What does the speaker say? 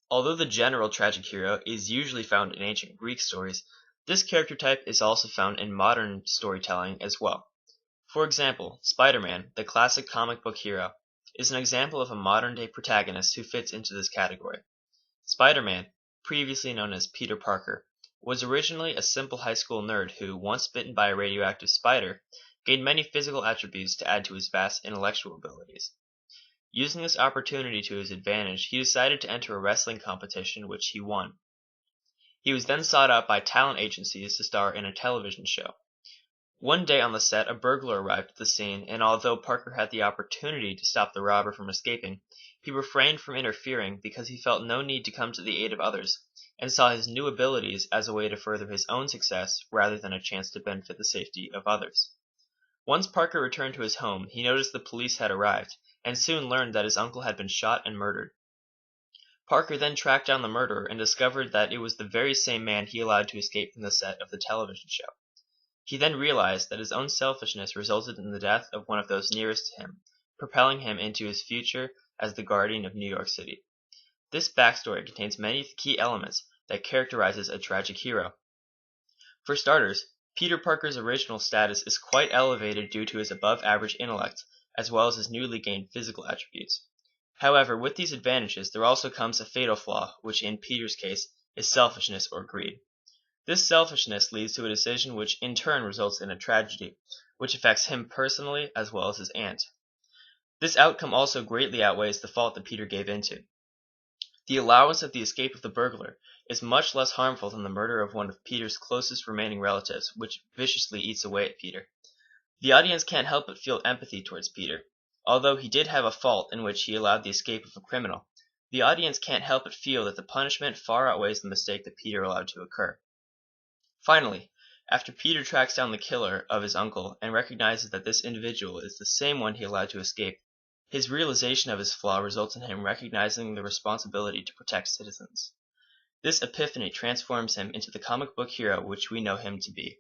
Although the general tragic hero is usually found in ancient Greek stories, this character type is also found in modern storytelling as well. For example, Spider-Man, the classic comic book hero, is an example of a modern-day protagonist who fits into this category. Spider-Man, previously known as Peter Parker, was originally a simple high school nerd who, once bitten by a radioactive spider, gained many physical attributes to add to his vast intellectual abilities. Using this opportunity to his advantage, he decided to enter a wrestling competition, which he won. He was then sought out by talent agencies to star in a television show. One day on the set, a burglar arrived at the scene, and although Parker had the opportunity to stop the robber from escaping, he refrained from interfering because he felt no need to come to the aid of others, and saw his new abilities as a way to further his own success rather than a chance to benefit the safety of others. Once Parker returned to his home, he noticed the police had arrived, and soon learned that his uncle had been shot and murdered. Parker then tracked down the murderer and discovered that it was the very same man he allowed to escape from the set of the television show. He then realized that his own selfishness resulted in the death of one of those nearest to him, propelling him into his future as the Guardian of New York City. This backstory contains many key elements that characterizes a tragic hero. For starters, Peter Parker's original status is quite elevated due to his above-average intellect, as well as his newly gained physical attributes. However, with these advantages, there also comes a fatal flaw, which in Peter's case is selfishness or greed. This selfishness leads to a decision which in turn results in a tragedy, which affects him personally as well as his aunt. This outcome also greatly outweighs the fault that Peter gave into. The allowance of the escape of the burglar is much less harmful than the murder of one of Peter's closest remaining relatives, which viciously eats away at Peter. The audience can't help but feel empathy towards Peter. Although he did have a fault in which he allowed the escape of a criminal, the audience can't help but feel that the punishment far outweighs the mistake that Peter allowed to occur. Finally, after Peter tracks down the killer of his uncle and recognizes that this individual is the same one he allowed to escape, his realization of his flaw results in him recognizing the responsibility to protect citizens. This epiphany transforms him into the comic book hero which we know him to be.